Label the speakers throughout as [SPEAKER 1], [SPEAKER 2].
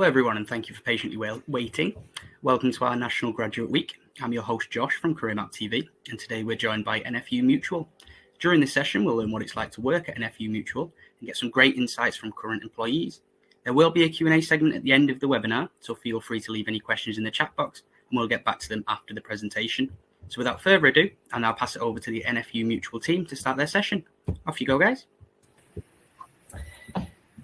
[SPEAKER 1] Hello everyone, and thank you for patiently waiting. Welcome to our National Graduate Week. I'm your host Josh from CareerMap TV, and today we're joined by NFU Mutual. During this session, we'll learn what it's like to work at NFU Mutual and get some great insights from current employees. There will be a Q&A segment at the end of the webinar, so feel free to leave any questions in the chat box, and we'll get back to them after the presentation. So without further ado, I'll now pass it over to the NFU Mutual team to start their session. Off you go, guys.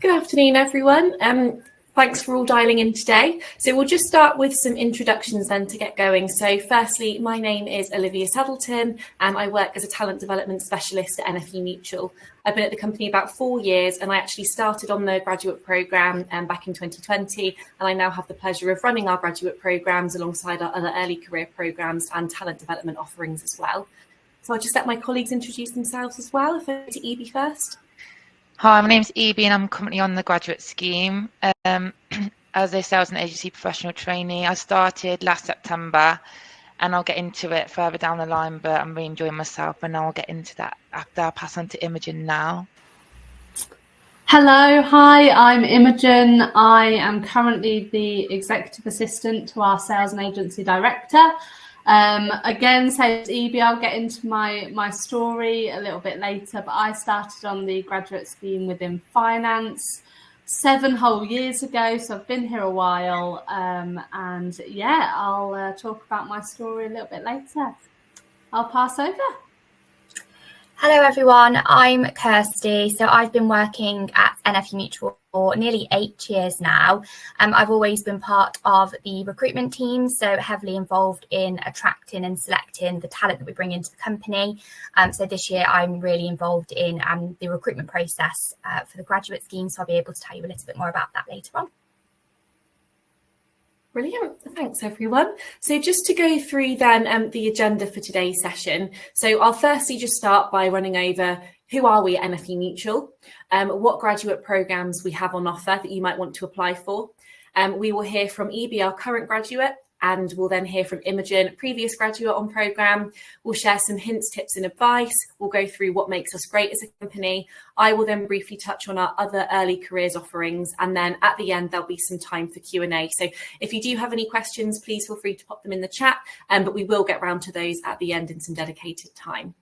[SPEAKER 2] Good afternoon, everyone. Thanks for all dialing in today. So we'll just start with some introductions then to get going. So firstly, my name is Olivia Saddleton and I work as a talent development specialist at NFU Mutual. I've been at the company about 4 years and I actually started on the graduate programme back in 2020, and I now have the pleasure of running our graduate programmes alongside our other early career programmes and talent development offerings as well. So I'll just let my colleagues introduce themselves as well. If I go to Evie first.
[SPEAKER 3] Hi, my name's Evie and I'm currently on the graduate scheme as a sales and agency professional trainee. I started last September and I'll get into it further down the line, but I'm really enjoying myself and I'll get into that after. I'll pass on to Imogen now.
[SPEAKER 4] Hello, hi, I'm Imogen. I am currently the executive assistant to our sales and agency director. Again, same as Evie, I'll get into my story a little bit later, but I started on the graduate scheme within finance 7 whole years ago, so I've been here a while, and yeah, I'll talk about my story a little bit later. I'll pass over.
[SPEAKER 5] Hello everyone, I'm Kirsty. So I've been working at NFU Mutual for nearly 8 years now. I've always been part of the recruitment team, so heavily involved in attracting and selecting the talent that we bring into the company. So this year I'm really involved in the recruitment process for the graduate scheme, so I'll be able to tell you a little bit more about that later on.
[SPEAKER 2] Brilliant. Thanks, everyone. So just to go through then the agenda for today's session. So I'll firstly just start by running over who are we at NFU Mutual, what graduate programmes we have on offer that you might want to apply for. We will hear from Evie, our current graduate, and we'll then hear from Imogen, previous graduate on programme. We'll share some hints, tips and advice. We'll go through what makes us great as a company. I will then briefly touch on our other early careers offerings. And then at the end, there'll be some time for Q&A. So if you do have any questions, please feel free to pop them in the chat, but we will get round to those at the end in some dedicated time.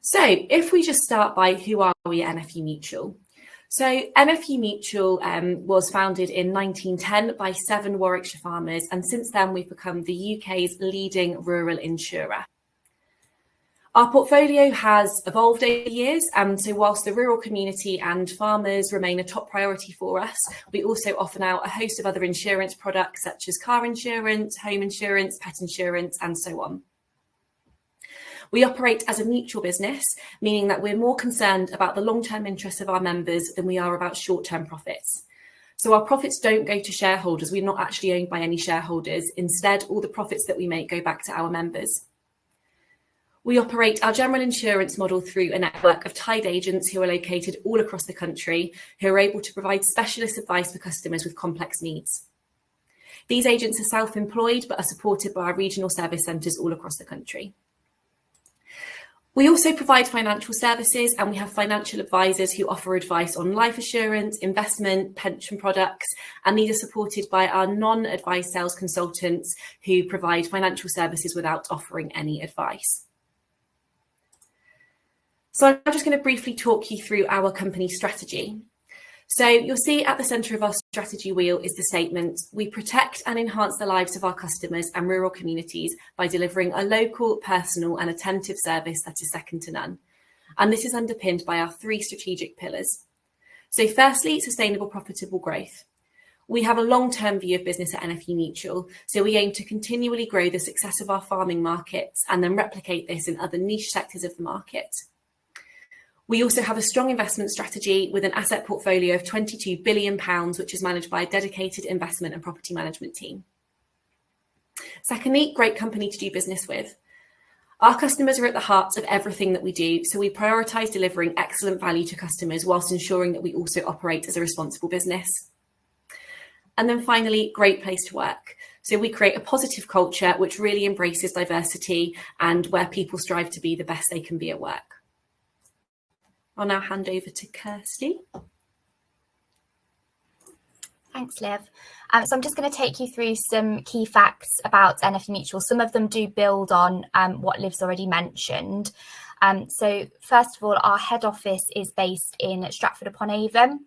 [SPEAKER 2] So if we just start by who are we at NFU Mutual? So NFU Mutual was founded in 1910 by 7 Warwickshire farmers, and since then we've become the UK's leading rural insurer. Our portfolio has evolved over the years, so whilst the rural community and farmers remain a top priority for us, we also offer now a host of other insurance products such as car insurance, home insurance, pet insurance, and so on. We operate as a mutual business, meaning that we're more concerned about the long-term interests of our members than we are about short-term profits. So our profits don't go to shareholders. We're not actually owned by any shareholders. Instead, all the profits that we make go back to our members. We operate our general insurance model through a network of tied agents who are located all across the country, who are able to provide specialist advice for customers with complex needs. These agents are self-employed but are supported by our regional service centres all across the country. We also provide financial services, and we have financial advisors who offer advice on life assurance, investment, pension products, and these are supported by our non-advised sales consultants who provide financial services without offering any advice. So I'm just going to briefly talk you through our company strategy. So you'll see at the centre of our strategy wheel is the statement: we protect and enhance the lives of our customers and rural communities by delivering a local, personal and attentive service that is second to none. And this is underpinned by our 3 strategic pillars. So firstly, sustainable, profitable growth. We have a long-term view of business at NFU Mutual, so we aim to continually grow the success of our farming markets and then replicate this in other niche sectors of the market. We also have a strong investment strategy with an asset portfolio of £22 billion, which is managed by a dedicated investment and property management team. Secondly, great company to do business with. Our customers are at the heart of everything that we do, so we prioritise delivering excellent value to customers whilst ensuring that we also operate as a responsible business. And then finally, great place to work. So we create a positive culture which really embraces diversity and where people strive to be the best they can be at work. I'll now hand over to Kirsty.
[SPEAKER 5] Thanks, Liv. So I'm just going to take you through some key facts about NFU Mutual. Some of them do build on what Liv's already mentioned. So first of all, our head office is based in Stratford-upon-Avon.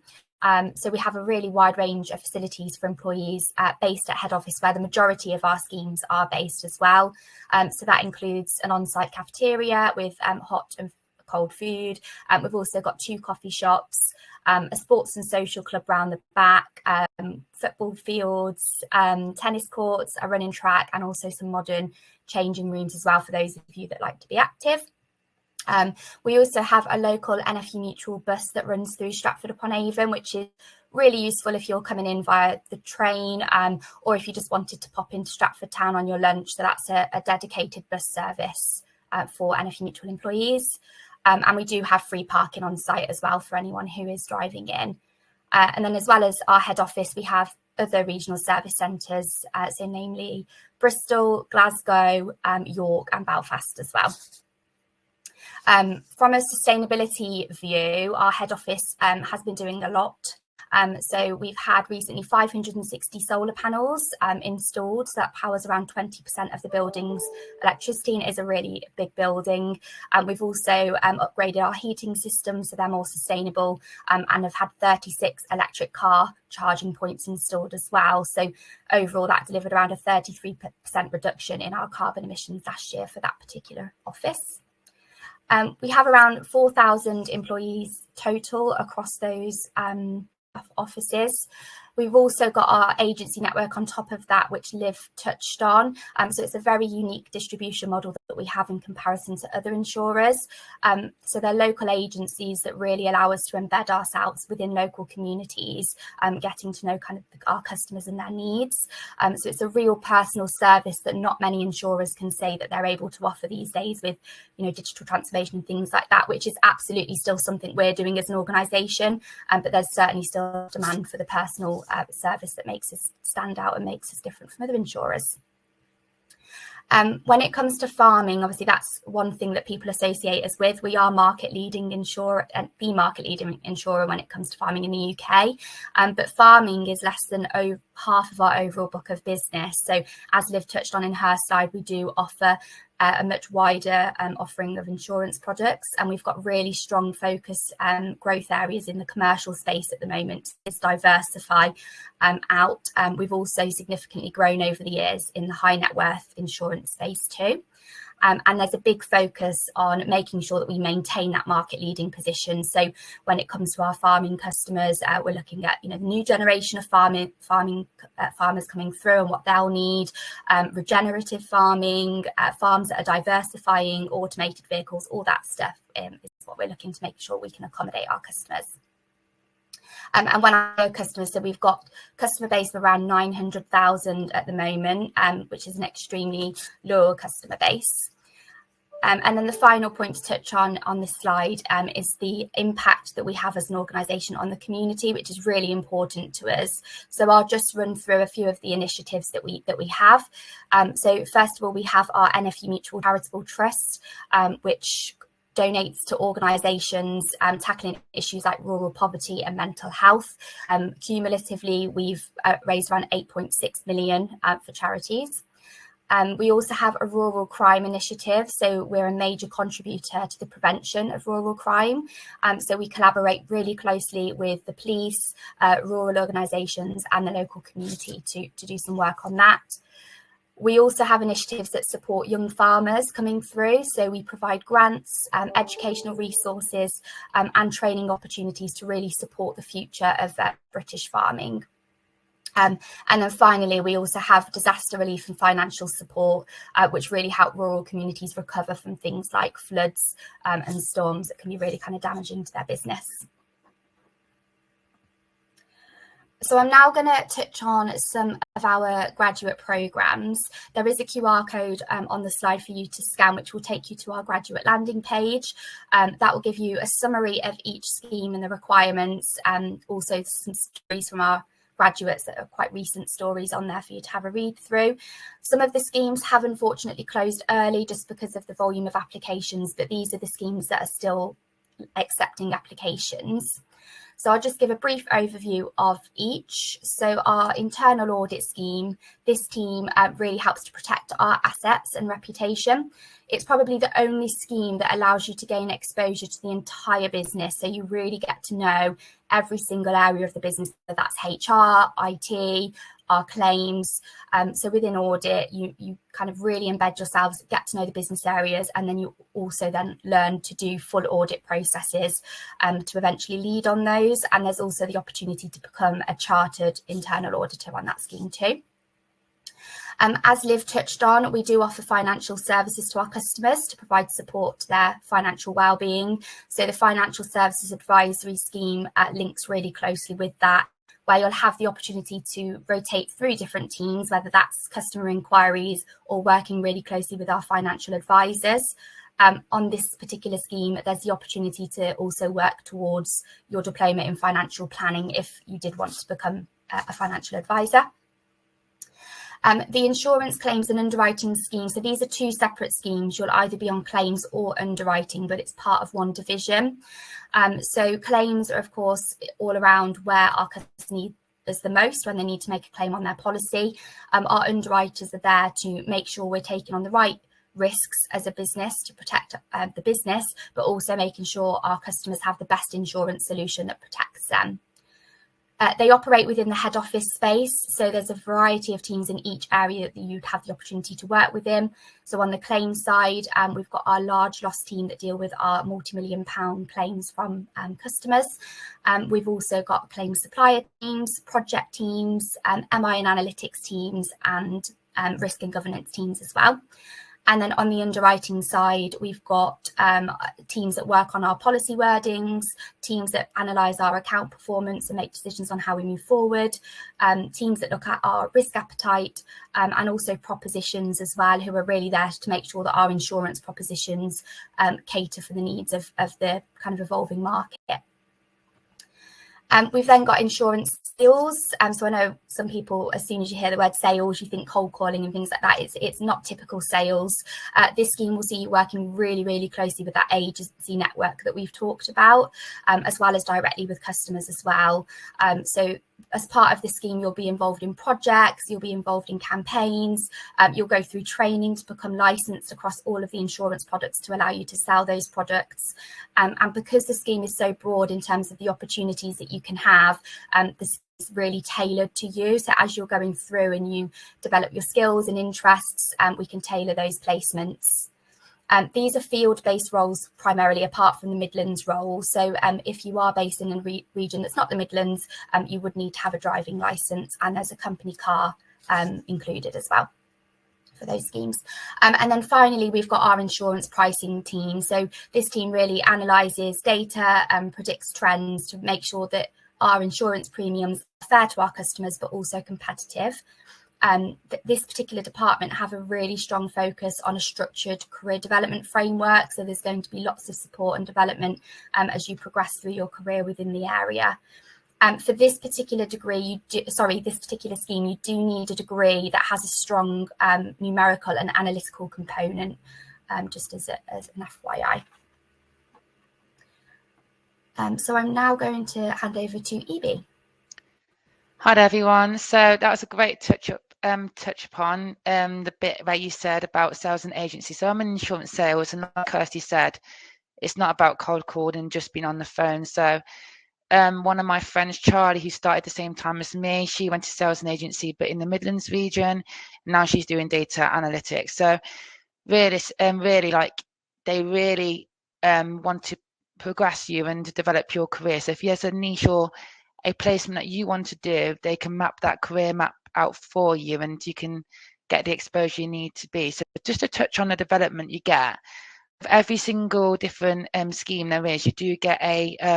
[SPEAKER 5] So we have a really wide range of facilities for employees based at head office, where the majority of our schemes are based as well. So that includes an on-site cafeteria with hot and cold food. We've also got 2 coffee shops, a sports and social club round the back, football fields, tennis courts, a running track, and also some modern changing rooms as well for those of you that like to be active. We also have a local NFU Mutual bus that runs through Stratford-upon-Avon, which is really useful if you're coming in via the train, or if you just wanted to pop into Stratford town on your lunch. So that's a dedicated bus service for NFU Mutual employees. And we do have free parking on site as well for anyone who is driving in. And then as well as our head office, we have other regional service centres, so namely Bristol, Glasgow, York and Belfast as well. From a sustainability view, our head office has been doing a lot. So we've had recently 560 solar panels installed, so that powers around 20% of the building's electricity, and is a really big building. We've also upgraded our heating system so they're more sustainable, and have had 36 electric car charging points installed as well. So overall that delivered around a 33% reduction in our carbon emissions last year for that particular office. We have around 4,000 employees total across those offices. We've also got our agency network on top of that, which Liv touched on. So it's a very unique distribution model that we have in comparison to other insurers. So they're local agencies that really allow us to embed ourselves within local communities, getting to know kind of our customers and their needs. So it's a real personal service that not many insurers can say that they're able to offer these days with, you know, digital transformation and things like that, which is absolutely still something we're doing as an organisation. But there's certainly still demand for the personal service that makes us stand out and makes us different from other insurers. When it comes to farming, obviously that's one thing that people associate us with. We are market leading insurer and the market leading insurer when it comes to farming in the UK. But farming is less than half of our overall book of business. So as Liv touched on in her slide, we do offer a much wider offering of insurance products, and we've got really strong focus growth areas in the commercial space at the moment to diversify out. We've also significantly grown over the years in the high net worth insurance space too. And there's a big focus on making sure that we maintain that market leading position. So when it comes to our farming customers, we're looking at, you know, the new generation of farmers coming through and what they'll need, regenerative farming, farms that are diversifying, automated vehicles, all that stuff is what we're looking to make sure we can accommodate our customers. And when I know customers, so we've got customer base of around 900,000 at the moment, which is an extremely low customer base. And then the final point to touch on this slide is the impact that we have as an organisation on the community, which is really important to us. So I'll just run through a few of the initiatives that we have. So first of all, we have our NFU Mutual Charitable Trust, which donates to organisations tackling issues like rural poverty and mental health. Cumulatively, we've raised around 8.6 million for charities. We also have a rural crime initiative, so we're a major contributor to the prevention of rural crime. So we collaborate really closely with the police, rural organisations and the local community to do some work on that. We also have initiatives that support young farmers coming through. So we provide grants, educational resources and training opportunities to really support the future of British farming. And then finally, we also have disaster relief and financial support, which really help rural communities recover from things like floods and storms that can be really kind of damaging to their business. So I'm now going to touch on some of our graduate programmes. There is a QR code on the slide for you to scan, which will take you to our graduate landing page. That will give you a summary of each scheme and the requirements, and also some stories from our graduates that are quite recent stories on there for you to have a read through. Some of the schemes have unfortunately closed early just because of the volume of applications, but these are the schemes that are still accepting applications. So I'll just give a brief overview of each. So our internal audit scheme, this team really helps to protect our assets and reputation. It's probably the only scheme that allows you to gain exposure to the entire business. So you really get to know every single area of the business, whether that's HR, IT, our claims. So within audit, you kind of really embed yourselves, get to know the business areas, and then you also then learn to do full audit processes to eventually lead on those. And there's also the opportunity to become a chartered internal auditor on that scheme too. As Liv touched on, we do offer financial services to our customers to provide support to their financial well-being. So the Financial Services Advisory Scheme links really closely with that, where you'll have the opportunity to rotate through different teams, whether that's customer inquiries or working really closely with our financial advisors. On this particular scheme, there's the opportunity to also work towards your diploma in financial planning if you did want to become a financial advisor. The insurance claims and underwriting scheme. So these are two separate schemes. You'll either be on claims or underwriting, but it's part of one division. So claims are, of course, all around where our customers need us the most when they need to make a claim on their policy. Our underwriters are there to make sure we're taking on the right risks as a business to protect the business, but also making sure our customers have the best insurance solution that protects them. They operate within the head office space, so there's a variety of teams in each area that you'd have the opportunity to work within. So on the claims side, we've got our large loss team that deal with our multi-million-pound claims from customers. We've also got claims supplier teams, project teams, MI and analytics teams, and risk and governance teams as well. And then on the underwriting side, we've got teams that work on our policy wordings, teams that analyse our account performance and make decisions on how we move forward, teams that look at our risk appetite, and also propositions as well, who are really there to make sure that our insurance propositions cater for the needs of the kind of evolving market. We've then got insurance sales. So I know some people, as soon as you hear the word sales, you think cold calling and things like that. It's not typical sales. This scheme will see you working really, really closely with that agency network that we've talked about, as well as directly with customers as well. So as part of the scheme, you'll be involved in projects, you'll be involved in campaigns, you'll go through training to become licensed across all of the insurance products to allow you to sell those products. And because the scheme is so broad in terms of the opportunities that you can have, this is really tailored to you. So as you're going through and you develop your skills and interests, we can tailor those placements. These are field-based roles primarily, apart from the Midlands role. So if you are based in a region that's not the Midlands, you would need to have a driving licence, and there's a company car included as well for those schemes. And then finally, we've got our insurance pricing team. So this team really analyses data and predicts trends to make sure that our insurance premiums are fair to our customers, but also competitive. This particular department have a really strong focus on a structured career development framework. So there's going to be lots of support and development as you progress through your career within the area. For this particular this particular scheme, you do need a degree that has a strong numerical and analytical component, just as an FYI. So I'm now going to hand over to Evie.
[SPEAKER 3] Hi everyone. So that was a great touch upon the bit where you said about sales and agency. So I'm in insurance sales, and like Kirsty said, it's not about cold calling and just being on the phone. So one of my friends, Charlie, who started the same time as me, she went to sales and agency, but in the Midlands region. Now she's doing data analytics. So really, like, they really want to progress you and develop your career. So if there's a niche or a placement that you want to do, they can map that career map out for you, and you can get the exposure you need to be. So just to touch on the development you get, every single different scheme there is, you do get a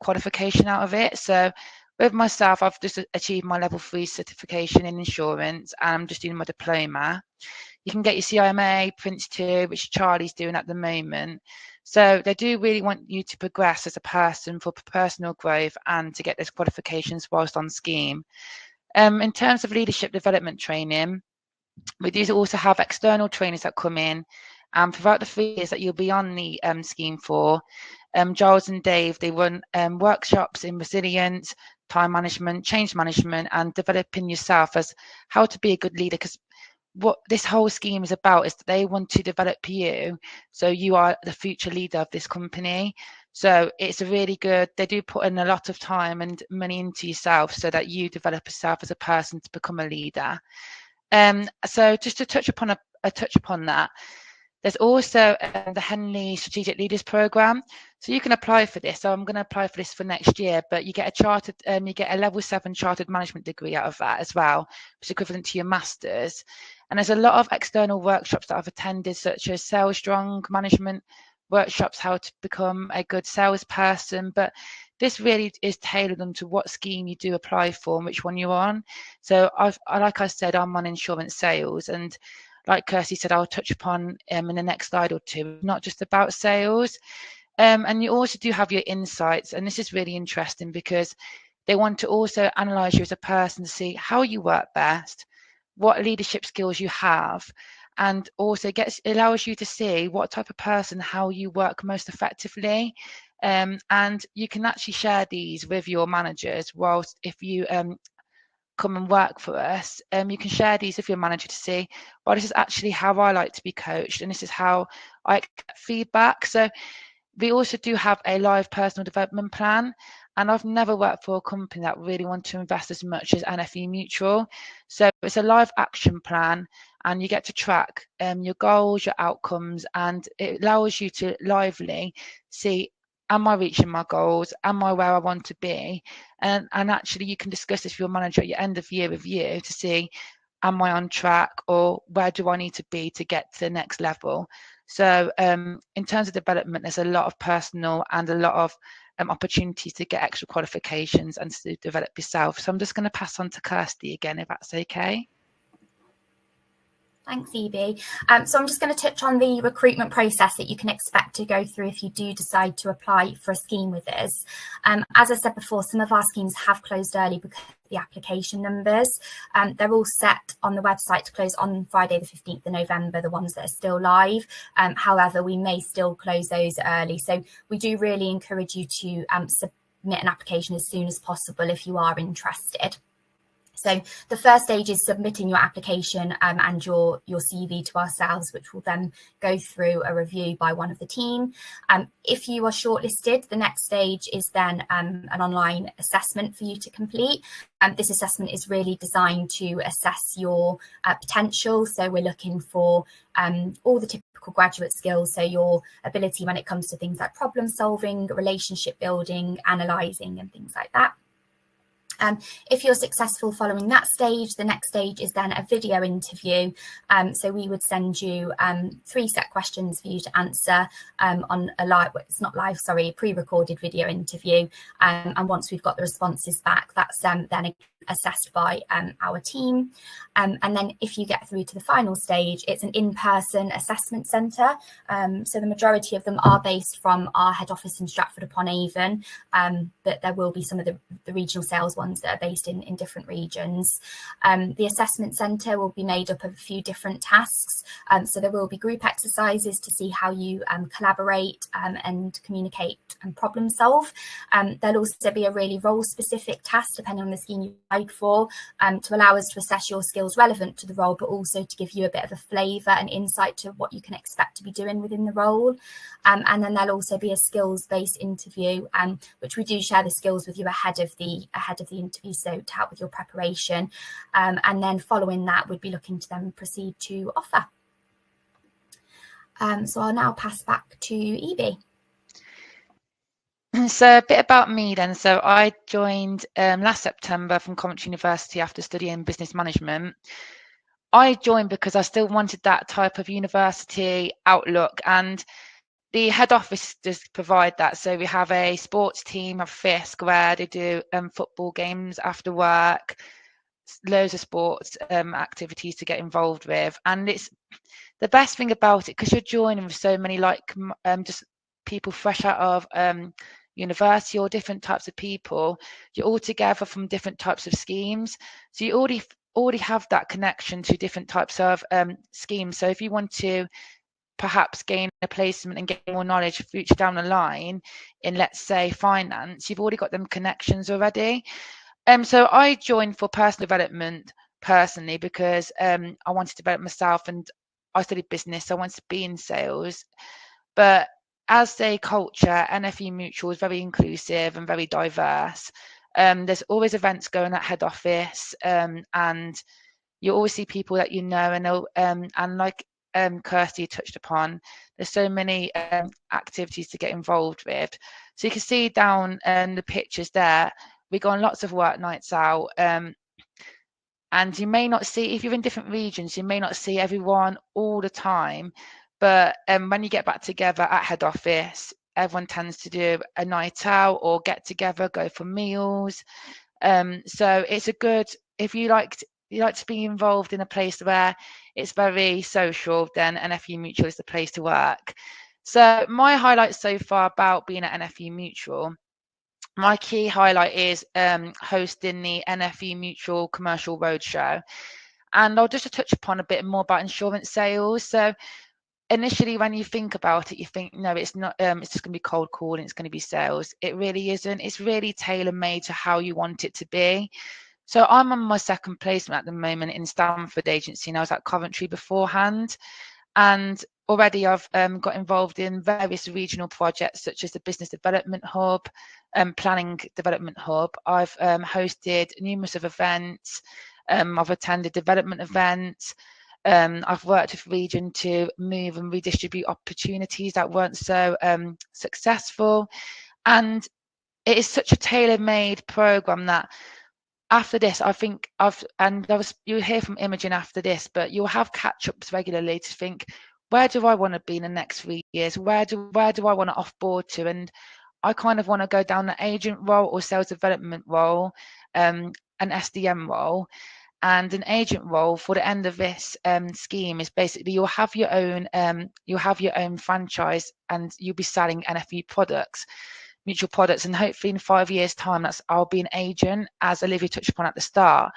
[SPEAKER 3] qualification out of it. So with myself, I've just achieved my level 3 certification in insurance, and I'm just doing my diploma. You can get your CIMA, Prince 2, which Charlie's doing at the moment. So they do really want you to progress as a person for personal growth and to get those qualifications whilst on scheme. In terms of leadership development training, we do also have external trainers that come in And throughout the 3 years that you'll be on the scheme for, Giles and Dave, they run workshops in resilience, time management, change management, and developing yourself as how to be a good leader. Because what this whole scheme is about is that they want to develop you so you are the future leader of this company. So it's a really good, they do put in a lot of time and money into yourself so that you develop yourself as a person to become a leader. So just to touch upon that, there's also the Henley Strategic Leaders Programme. So you can apply for this. So I'm going to apply for this for next year, but you get a level 7 chartered management degree out of that as well, which is equivalent to your master's. And there's a lot of external workshops that I've attended, such as Sales Strong management workshops, how to become a good salesperson. But this really is tailored onto what scheme you do apply for and which one you're on. So like I said, I'm on insurance sales, and like Kirsty said, I'll touch upon in the next slide or two, not just about sales. And you also do have your insights, and this is really interesting because they want to also analyse you as a person to see how you work best, what leadership skills you have, and also allows you to see what type of person, how you work most effectively. And you can actually share these with your managers. Whilst if you come and work for us, you can share these with your manager to see, well, this is actually how I like to be coached, and this is how I get feedback. So we also do have a live personal development plan, and I've never worked for a company that really want to invest as much as NFU Mutual. So it's a live action plan, and you get to track your goals, your outcomes, and it allows you to lively see, am I reaching my goals? Am I where I want to be? And actually you can discuss this with your manager at your end of year review to see, am I on track, or where do I need to be to get to the next level? So in terms of development, there's a lot of personal and a lot of opportunities to get extra qualifications and to develop yourself. So I'm just going to pass on to Kirsty again, if that's okay.
[SPEAKER 5] Thanks, Evie. So I'm just going to touch on the recruitment process that you can expect to go through if you do decide to apply for a scheme with us. As I said before, some of our schemes have closed early because of the application numbers. They're all set on the website to close on Friday the 15th of November, the ones that are still live. However, we may still close those early. So we do really encourage you to submit an application as soon as possible if you are interested. So the first stage is submitting your application and your CV to ourselves, which will then go through a review by one of the team. If you are shortlisted, the next stage is then an online assessment for you to complete. This assessment is really designed to assess your potential. So we're looking for all the typical graduate skills. So your ability when it comes to things like problem solving, relationship building, analysing and things like that. If you're successful following that stage, the next stage is then a video interview. So we would send you 3 set questions for you to answer on a live, it's not live, sorry, pre-recorded video interview. And once we've got the responses back, that's then assessed by our team. And then if you get through to the final stage, it's an in-person assessment centre. So the majority of them are based from our head office in Stratford upon Avon, but there will be some of the regional sales ones that are based in different regions. The assessment centre will be made up of a few different tasks. So there will be group exercises to see how you collaborate and communicate and problem solve. There'll also be a really role-specific task depending on the scheme you applied for, to allow us to assess your skills relevant to the role, but also to give you a bit of a flavour and insight to what you can expect to be doing within the role. And then there'll also be a skills-based interview, which we do share the skills with you ahead of the interview, so to help with your preparation. And then following that, we'd be looking to then proceed to offer. So I'll now pass back to Evie.
[SPEAKER 3] So a bit about me then. So I joined last September from Coventry University after studying business management. I joined because I still wanted that type of university outlook, and the head office does provide that. So we have a sports team, a fifth square, they do football games after work, loads of sports activities to get involved with. And it's the best thing about it, because you're joining with so many just people fresh out of university or different types of people. You're all together from different types of schemes. So you already have that connection to different types of schemes. So if you want to perhaps gain a placement and get more knowledge future down the line in, let's say, finance, you've already got them connections already. So I joined for personal development personally because I wanted to develop myself, and I studied business, so I wanted to be in sales. But as a culture, NFU Mutual is very inclusive and very diverse. There's always events going at head office, and you always see people that you know, and like Kirsty touched upon, there's so many activities to get involved with. So you can see down the pictures there, we go on lots of work nights out, and you may not see, if you're in different regions, you may not see everyone all the time, but when you get back together at head office, everyone tends to do a night out or get together, go for meals. So it's a good, if you like to be involved in a place where it's very social, then NFU Mutual is the place to work. So my highlights so far about being at NFU Mutual, my key highlight is hosting the NFU Mutual Commercial Roadshow. And I'll just touch upon a bit more about insurance sales. So initially, when you think about it, you think, no, it's not, it's just going to be cold calling, it's going to be sales. It really isn't. It's really tailor-made to how you want it to be. So I'm on my second placement at the moment in Stamford agency, and I was at Coventry beforehand. And already I've got involved in various regional projects such as the Business Development Hub, Planning Development Hub. I've hosted numerous of events. I've attended development events. I've worked with region to move and redistribute opportunities that weren't so successful. And it is such a tailor-made program that after this, I think you'll hear from Imogen after this, but you'll have catch-ups regularly to think, where do I want to be in the next 3 years? Where do I want to offboard to? And I kind of want to go down the agent role or sales development role, an SDM role. And an agent role for the end of this scheme is basically you'll have your own franchise, and you'll be selling NFU products, mutual products, and hopefully in 5 years' time, I'll be an agent, as Olivia touched upon at the start.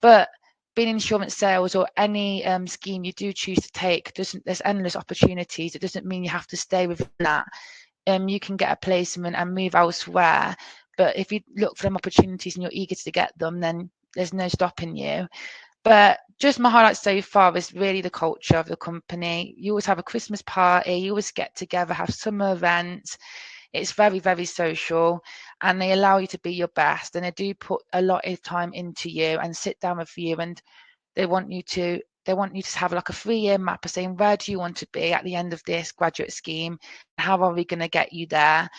[SPEAKER 3] But being insurance sales or any scheme you do choose to take, there's endless opportunities. It doesn't mean you have to stay within that. You can get a placement and move elsewhere. But if you look for them opportunities and you're eager to get them, then there's no stopping you. But just my highlights so far is really the culture of the company. You always have a Christmas party, you always get together, have summer events. It's very, very social, and they allow you to be your best, and they do put a lot of time into you and sit down with you, and they want you to have like a 3-year map of saying, where do you want to be at the end of this graduate scheme? How are we going to get you there?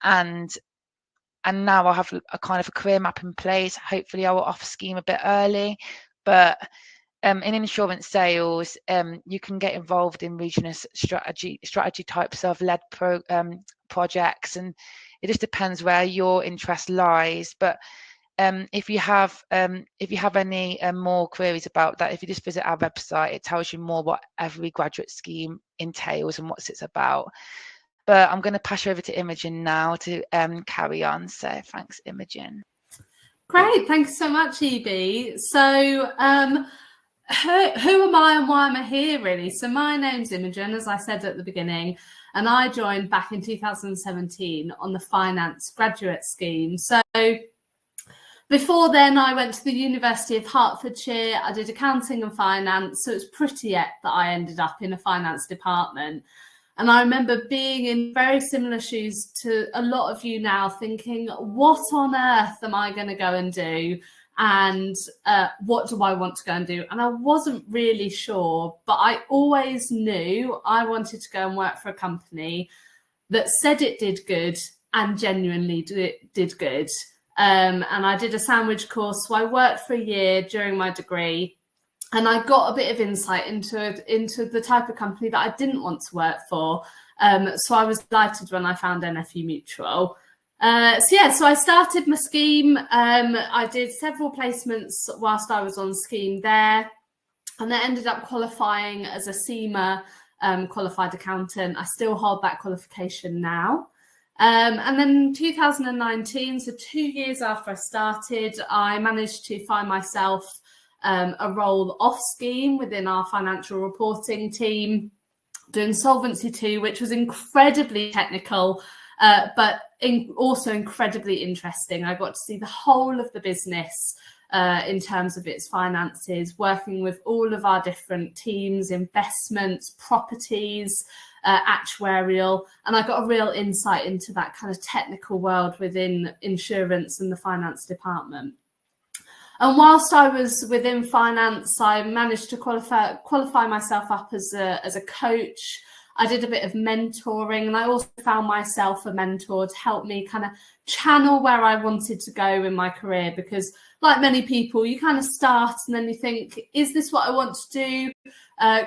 [SPEAKER 3] And now I'll have a kind of a career map in place. Hopefully I will offer scheme a bit early, but in insurance sales, you can get involved in regional strategy types of led projects, and it just depends where your interest lies. But if you have any more queries about that, if you just visit our website, it tells you more what every graduate scheme entails and what it's about. But I'm going to pass you over to Imogen now to carry on. So thanks, Imogen.
[SPEAKER 4] Great, thank you so much, EB. So who am I and why am I here, really? So my name's Imogen, as I said at the beginning, and I joined back in 2017 on the finance graduate scheme. So before then, I went to the University of Hertfordshire. I did accounting and finance, so it's pretty apt that I ended up in a finance department. And I remember being in very similar shoes to a lot of you now, thinking, what on earth am I going to go and do? And what do I want to go and do? And I wasn't really sure, but I always knew I wanted to go and work for a company that said it did good and genuinely did good. And I did a sandwich course, so I worked for a year during my degree. And I got a bit of insight into the type of company that I didn't want to work for. So I was delighted when I found NFU Mutual. So I started my scheme. I did several placements whilst I was on scheme there. And I ended up qualifying as a CIMA qualified accountant. I still hold that qualification now. And then in 2019, so 2 years after I started, I managed to find myself a role off scheme within our financial reporting team. doing Solvency II, which was incredibly technical, but also incredibly interesting. I got to see the whole of the business in terms of its finances, working with all of our different teams, investments, properties, actuarial, and I got a real insight into that kind of technical world within insurance and the finance department. And whilst I was within finance, I managed to qualify myself up as a coach. I did a bit of mentoring, and I also found myself a mentor to help me kind of channel where I wanted to go in my career, because like many people, you kind of start and then you think, is this what I want to do?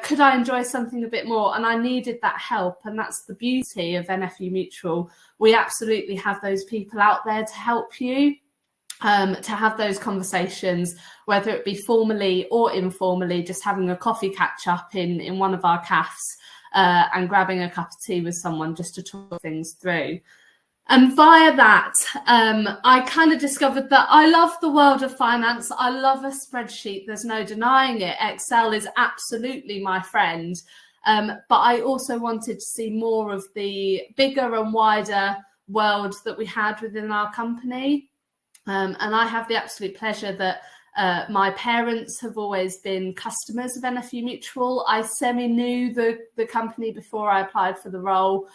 [SPEAKER 4] Could I enjoy something a bit more? And I needed that help. And that's the beauty of NFU Mutual. We absolutely have those people out there to help you. To have those conversations, whether it be formally or informally, just having a coffee catch up in one of our cafes and grabbing a cup of tea with someone just to talk things through. And via that, I kind of discovered that I love the world of finance. I love a spreadsheet. There's no denying it. Excel is absolutely my friend. But I also wanted to see more of the bigger and wider world that we had within our company. And I have the absolute pleasure that my parents have always been customers of NFU Mutual. I semi-knew the company before I applied for the role.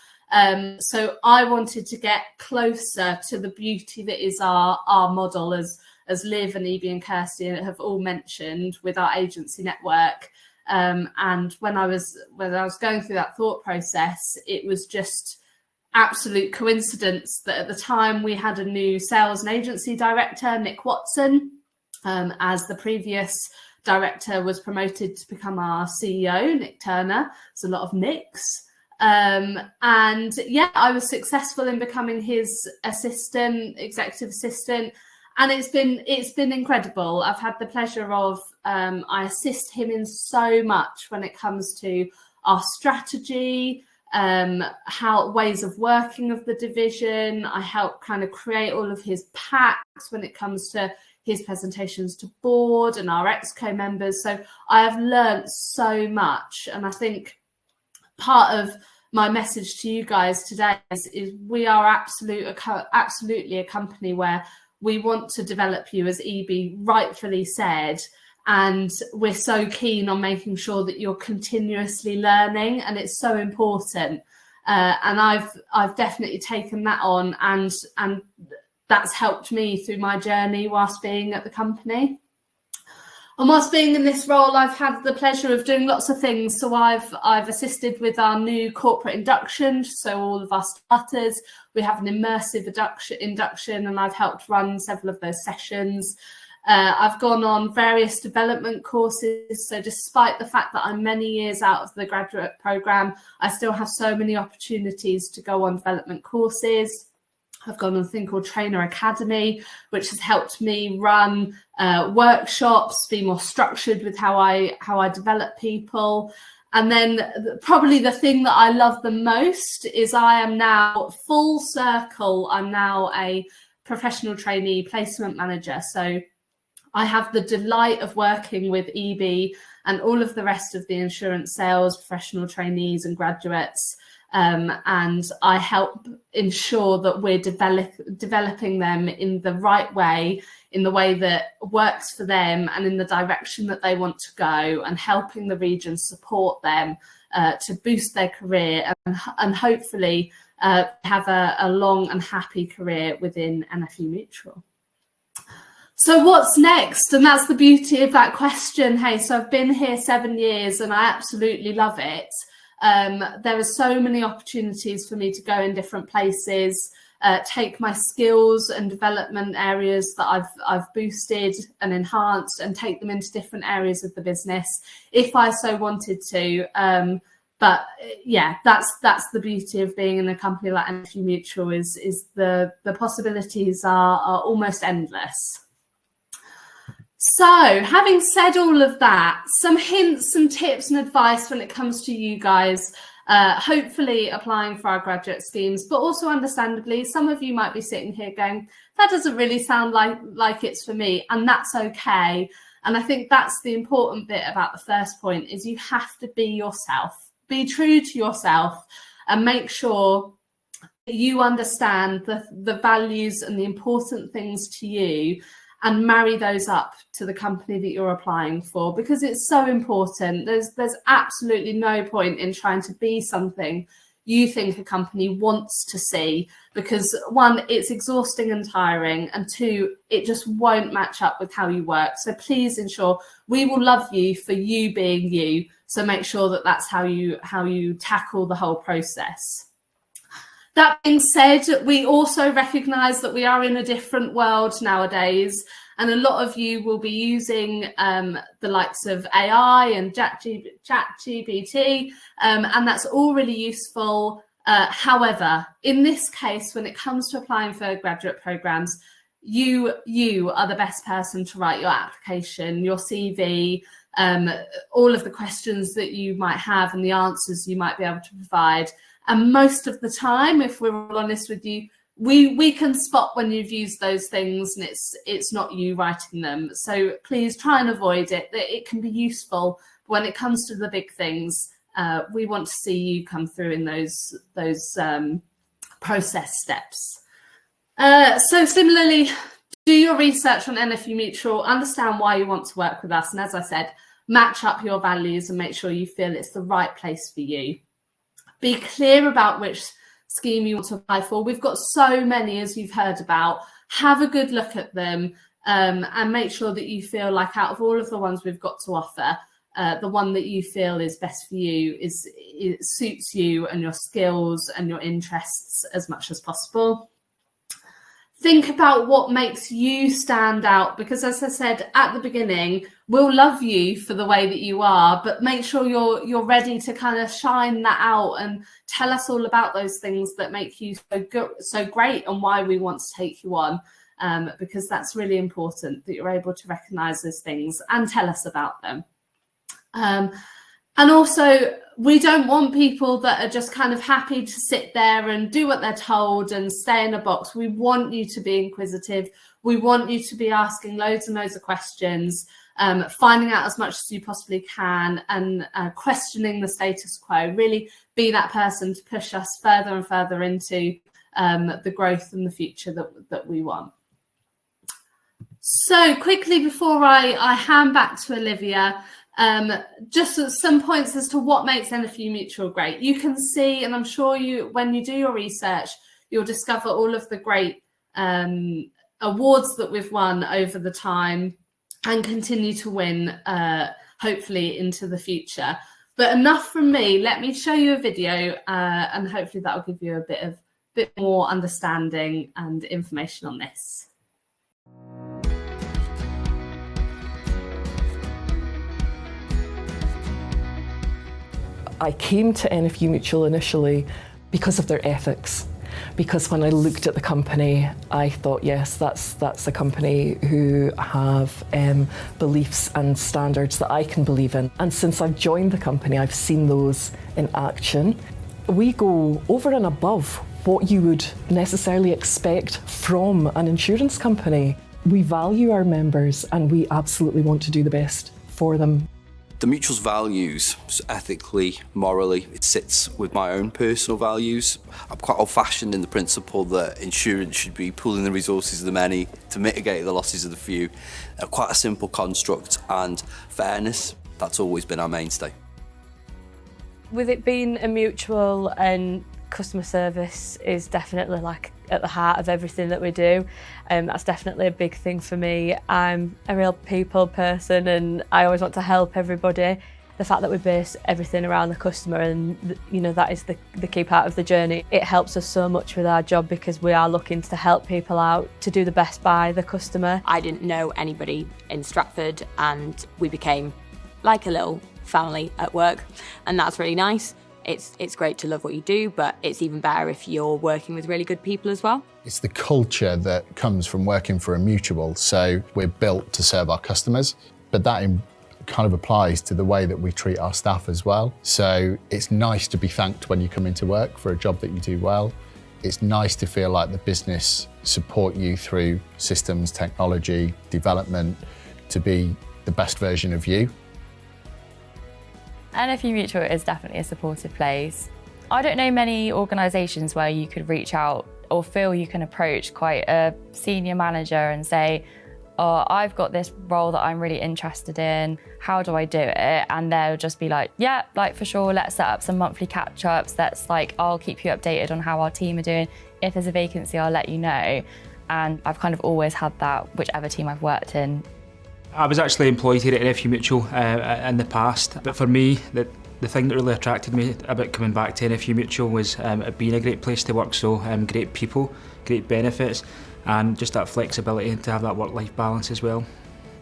[SPEAKER 4] So I wanted to get closer to the beauty that is our model, as Liv and Evie and Kirsty have all mentioned, with our agency network. And when I was going through that thought process, it was just absolute coincidence that at the time we had a new sales and agency director, Nick Watson, as the previous director was promoted to become our CEO, Nick Turner. It's a lot of Nicks. And yeah, I was successful in becoming his executive assistant, and it's been incredible. I've had the pleasure of I assist him in so much when it comes to our strategy, how ways of working of the division. I help kind of create all of his packs when it comes to his presentations to board and our exco members. So I have learned so much, and I think part of my message to you guys today is we are absolutely a company where we want to develop you, as EB rightfully said, and we're so keen on making sure that you're continuously learning, and it's so important. And I've definitely taken that on, and that's helped me through my journey whilst being at the company. And whilst being in this role, I've had the pleasure of doing lots of things. So I've assisted with our new corporate induction. So all of our starters, we have an immersive induction, and I've helped run several of those sessions. I've gone on various development courses. So despite the fact that I'm many years out of the graduate programme, I still have so many opportunities to go on development courses. I've gone on a thing called Trainer Academy, which has helped me run workshops, be more structured with how I develop people. And then probably the thing that I love the most is I am now full circle. I'm now a professional trainee placement manager. So I have the delight of working with EB and all of the rest of the insurance sales, professional trainees and graduates. And I help ensure that we're developing them in the right way, in the way that works for them and in the direction that they want to go, and helping the region support them to boost their career and hopefully have a long and happy career within NFU Mutual. So what's next? And that's the beauty of that question. Hey, so I've been here 7 years and I absolutely love it. There are so many opportunities for me to go in different places, take my skills and development areas that I've boosted and enhanced, and take them into different areas of the business if I so wanted to. But yeah, that's the beauty of being in a company like NFU Mutual is the possibilities are almost endless. So having said all of that, some hints, some tips and advice when it comes to you guys, hopefully applying for our graduate schemes, but also understandably, some of you might be sitting here going, that doesn't really sound like it's for me, and that's okay. And I think that's the important bit about the first point, is you have to be yourself. be true to yourself and make sure that you understand the values and the important things to you, and marry those up to the company that you're applying for, because it's so important. There's absolutely no point in trying to be something you think a company wants to see, because one, it's exhausting and tiring, and two, it just won't match up with how you work. So please ensure we will love you for you being you. So make sure that that's how you tackle the whole process. That being said, we also recognise that we are in a different world nowadays, and a lot of you will be using the likes of AI and ChatGPT, and that's all really useful. However, in this case, when it comes to applying for graduate programmes, you are the best person to write your application, your CV, all of the questions that you might have and the answers you might be able to provide. And most of the time, if we're all honest with you, we can spot when you've used those things and it's not you writing them. So please try and avoid it. It can be useful, but when it comes to the big things, we want to see you come through in those process steps. So similarly, do your research on NFU Mutual, understand why you want to work with us, and as I said, match up your values and make sure you feel it's the right place for you. Be clear about which scheme you want to apply for. We've got so many, as you've heard about. Have a good look at them, and make sure that you feel like out of all of the ones we've got to offer, the one that you feel is best for you it suits you and your skills and your interests as much as possible. Think about what makes you stand out, because as I said at the beginning, we'll love you for the way that you are, but make sure you're ready to kind of shine that out and tell us all about those things that make you so great and why we want to take you on, because that's really important that you're able to recognise those things and tell us about them. And also, we don't want people that are just kind of happy to sit there and do what they're told and stay in a box. We want you to be inquisitive. We want you to be asking loads and loads of questions, finding out as much as you possibly can, and questioning the status quo. Really be that person to push us further and further into the growth and the future that we want. So quickly, before I hand back to Olivia, just some points as to what makes NFU Mutual great. You can see, and I'm sure when you do your research, you'll discover all of the great awards that we've won over the time and continue to win, hopefully into the future. But enough from me. Let me show you a video, and hopefully that'll give you a bit more understanding and information on this.
[SPEAKER 6] I came to NFU Mutual initially because of their ethics, because when I looked at the company, I thought, yes, that's a company who have beliefs and standards that I can believe in. And since I've joined the company, I've seen those in action. We go over and above what you would necessarily expect from an insurance company. We value our members and we absolutely want to do the best for them.
[SPEAKER 7] The Mutual's values, ethically, morally, it sits with my own personal values. I'm quite old-fashioned in the principle that insurance should be pooling the resources of the many to mitigate the losses of the few. Quite a simple construct, and fairness, that's always been our mainstay.
[SPEAKER 8] With it being a mutual, and customer service is definitely like at the heart of everything that we do. That's definitely a big thing for me. I'm a real people person and I always want to help everybody. The fact that we base everything around the customer, and that is the key part of the journey. It helps us so much with our job because we are looking to help people out, to do the best by the customer.
[SPEAKER 9] I didn't know anybody in Stratford and we became like a little family at work, and that's really nice. It's great to love what you do, but it's even better if you're working with really good people as well.
[SPEAKER 10] It's the culture that comes from working for a mutual, so we're built to serve our customers, but that kind of applies to the way that we treat our staff as well. So it's nice to be thanked when you come into work for a job that you do well. It's nice to feel like the business support you through systems, technology, development to be the best version of you.
[SPEAKER 11] NFU Mutual is definitely a supportive place. I don't know many organisations where you could reach out or feel you can approach quite a senior manager and say, oh, I've got this role that I'm really interested in, how do I do it? And they'll just be like, yeah, like for sure, let's set up some monthly catch-ups. I'll keep you updated on how our team are doing. If there's a vacancy, I'll let you know. And I've kind of always had that, whichever team I've worked in.
[SPEAKER 12] I was actually employed here at NFU Mutual in the past, but for me, the thing that really attracted me about coming back to NFU Mutual was it being a great place to work, so great people, great benefits, and just that flexibility to have that work-life balance as well.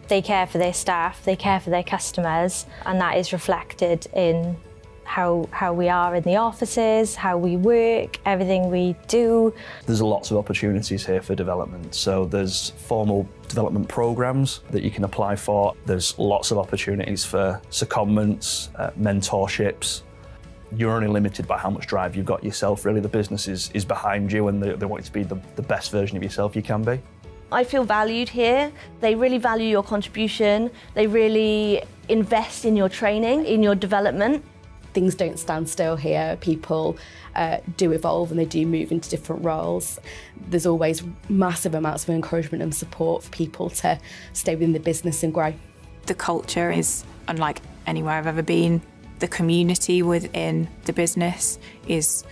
[SPEAKER 13] They care for their staff, they care for their customers, and that is reflected in how we are in the offices, how we work, everything we do.
[SPEAKER 14] There's lots of opportunities here for development. So there's formal development programs that you can apply for. There's lots of opportunities for secondments, mentorships. You're only limited by how much drive you've got yourself. Really, the business is behind you, and they want you to be the best version of yourself you can be.
[SPEAKER 15] I feel valued here. They really value your contribution. They really invest in your training, in your development.
[SPEAKER 16] Things don't stand still here. People do evolve and they do move into different roles. There's always massive amounts of encouragement and support for people to stay within the business and grow.
[SPEAKER 17] The culture is unlike anywhere I've ever been. The community within the business is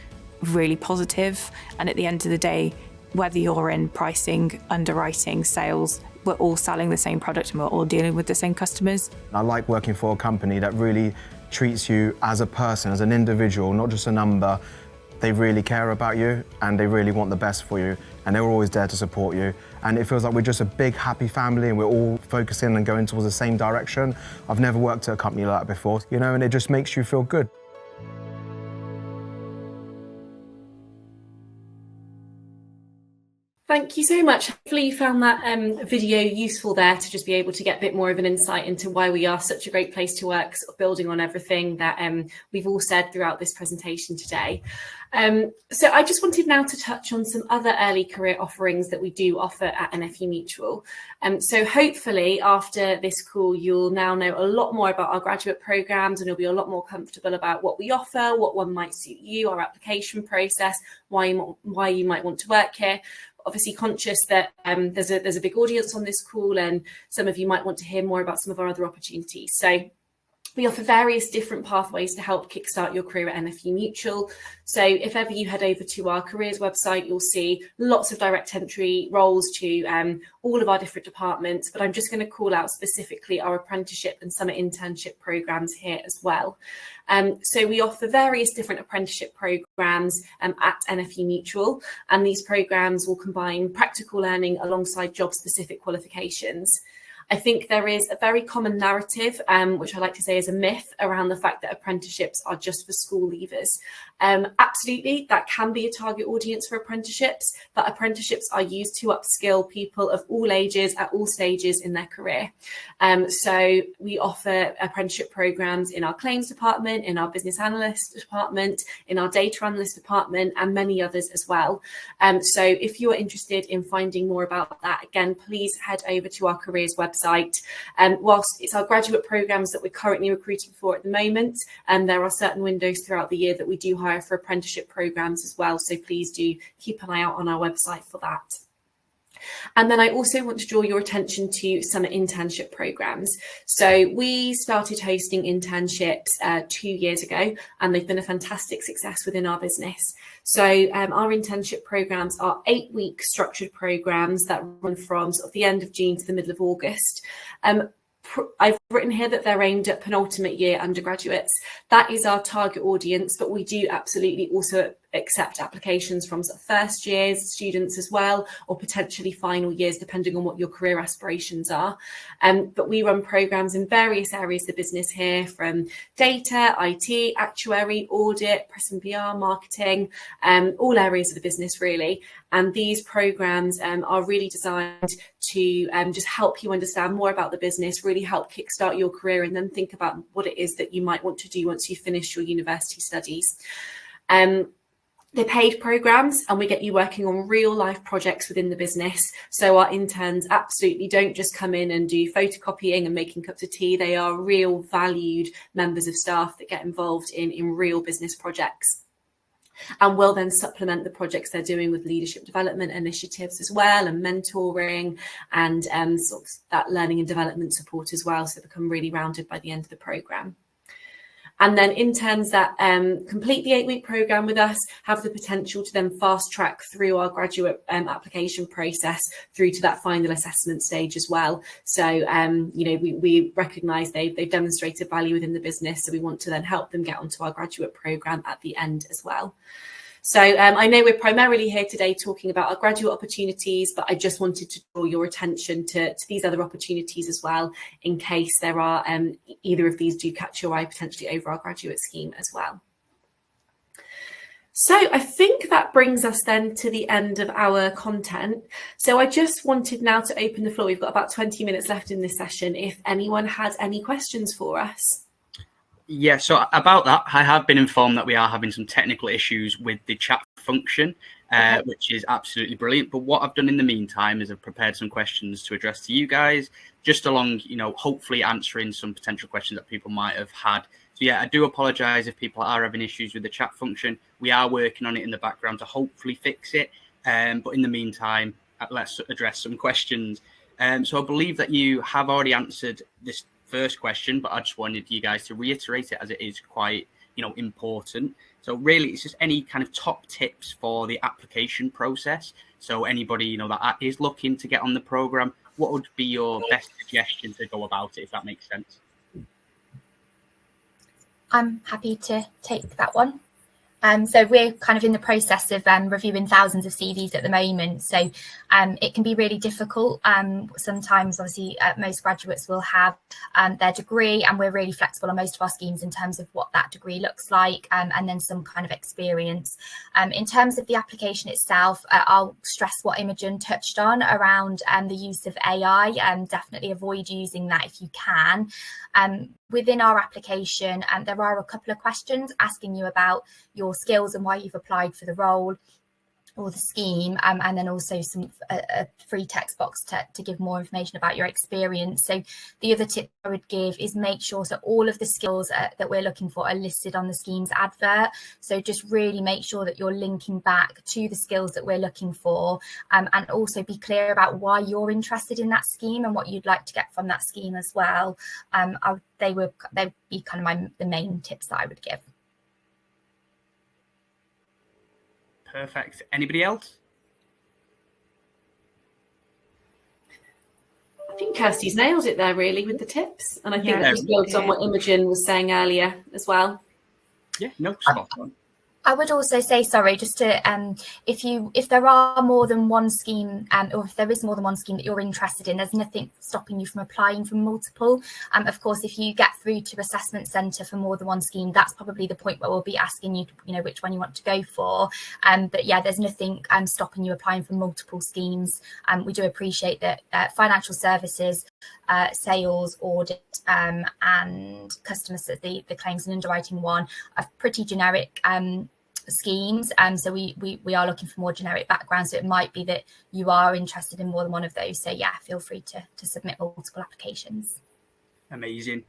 [SPEAKER 17] really positive, and at the end of the day, whether you're in pricing, underwriting, sales, we're all selling the same product and we're all dealing with the same customers.
[SPEAKER 18] I like working for a company that really treats you as a person, as an individual, not just a number. They really care about you and they really want the best for you, and they're always there to support you. And it feels like we're just a big happy family and we're all focusing and going towards the same direction. I've never worked at a company like that before, and it just makes you feel good.
[SPEAKER 2] Thank you so much. Hopefully you found that video useful there to just be able to get a bit more of an insight into why we are such a great place to work, sort of building on everything that we've all said throughout this presentation today. So I just wanted now to touch on some other early career offerings that we do offer at NFU Mutual. So hopefully after this call, you'll now know a lot more about our graduate programmes and you'll be a lot more comfortable about what we offer, what one might suit you, our application process, why you might want to work here. Obviously conscious that there's a big audience on this call and some of you might want to hear more about some of our other opportunities. So we offer various different pathways to help kickstart your career at NFU Mutual. So if ever you head over to our careers website, you'll see lots of direct entry roles to all of our different departments, but I'm just going to call out specifically our apprenticeship and summer internship programs here as well. So we offer various different apprenticeship programs at NFU Mutual, and these programs will combine practical learning alongside job-specific qualifications. I think there is a very common narrative, which I like to say is a myth, around the fact that apprenticeships are just for school leavers. Absolutely, that can be a target audience for apprenticeships, but apprenticeships are used to upskill people of all ages at all stages in their career. So we offer apprenticeship programs in our claims department, in our business analyst department, in our data analyst department, and many others as well. So if you're interested in finding more about that, again, please head over to our careers website. Whilst it's our graduate programs that we're currently recruiting for at the moment, there are certain windows throughout the year that we do hire for apprenticeship programs as well. So please do keep an eye out on our website for that. And then I also want to draw your attention to summer internship programs. So we started hosting internships 2 years ago, and they've been a fantastic success within our business. So our internship programs are 8-week structured programs that run from sort of the end of June to the middle of August. I've written here that they're aimed at penultimate year undergraduates. That is our target audience, but we do absolutely also accept applications from sort of first years students as well, or potentially final years, depending on what your career aspirations are. But we run programs in various areas of the business here, from data, IT, actuary, audit, press and PR, marketing, all areas of the business really. And these programs are really designed to just help you understand more about the business, really help kickstart your career, and then think about what it is that you might want to do once you finish your university studies. They're paid programs, and we get you working on real life projects within the business. So our interns absolutely don't just come in and do photocopying and making cups of tea. They are real valued members of staff that get involved in real business projects, and will then supplement the projects they're doing with leadership development initiatives as well, and mentoring, and sort of that learning and development support as well. So they become really rounded by the end of the program. And then interns that complete the 8-week program with us have the potential to then fast track through our graduate application process through to that final assessment stage as well. So, we recognise they've demonstrated value within the business, so we want to then help them get onto our graduate program at the end as well. So I know we're primarily here today talking about our graduate opportunities, but I just wanted to draw your attention to these other opportunities as well, in case there are either of these do catch your eye potentially over our graduate scheme as well. So I think that brings us then to the end of our content. So I just wanted now to open the floor. We've got about 20 minutes left in this session. If anyone has any questions for us.
[SPEAKER 1] Yeah, so about that, I have been informed that we are having some technical issues with the chat function, which is absolutely brilliant. But what I've done in the meantime is I've prepared some questions to address to you guys, just along, hopefully answering some potential questions that people might have had. So yeah, I do apologise if people are having issues with the chat function. We are working on it in the background to hopefully fix it. But in the meantime, let's address some questions. So I believe that you have already answered this first question, but I just wanted you guys to reiterate it as it is quite, important. So really, it's just any kind of top tips for the application process. So anybody, that is looking to get on the program, what would be your best suggestion to go about it, if that makes sense?
[SPEAKER 5] I'm happy to take that one. So we're kind of in the process of reviewing thousands of CVs at the moment. So it can be really difficult. Sometimes, obviously, most graduates will have their degree, and we're really flexible on most of our schemes in terms of what that degree looks like, and then some kind of experience. In terms of the application itself, I'll stress what Imogen touched on around the use of AI. Definitely avoid using that if you can. Within our application, there are a couple of questions asking you about your skills and why you've applied for the role or the scheme, and then also a free text box to give more information about your experience. So the other tip I would give is make sure that all of the skills that we're looking for are listed on the scheme's advert. So just really make sure that you're linking back to the skills that we're looking for, and also be clear about why you're interested in that scheme and what you'd like to get from that scheme as well. They'd be kind of the main tips that I would give.
[SPEAKER 1] Perfect. Anybody else?
[SPEAKER 2] I think Kirsty's nailed it there, really, with the tips. And I think that just builds on what Imogen was saying earlier as well.
[SPEAKER 1] Yeah, no, spot on.
[SPEAKER 5] I would also say, sorry, just to if there are more than one scheme, or if there is more than one scheme that you're interested in, there's nothing stopping you from applying for multiple. Of course, if you get through to assessment centre for more than one scheme, that's probably the point where we'll be asking you, which one you want to go for. But yeah, there's nothing stopping you applying for multiple schemes. We do appreciate that financial services, sales, audit, and customer, the claims and underwriting one, are pretty generic schemes, so we are looking for more generic backgrounds. So it might be that you are interested in more than one of those. So yeah, feel free to submit multiple applications.
[SPEAKER 1] Amazing.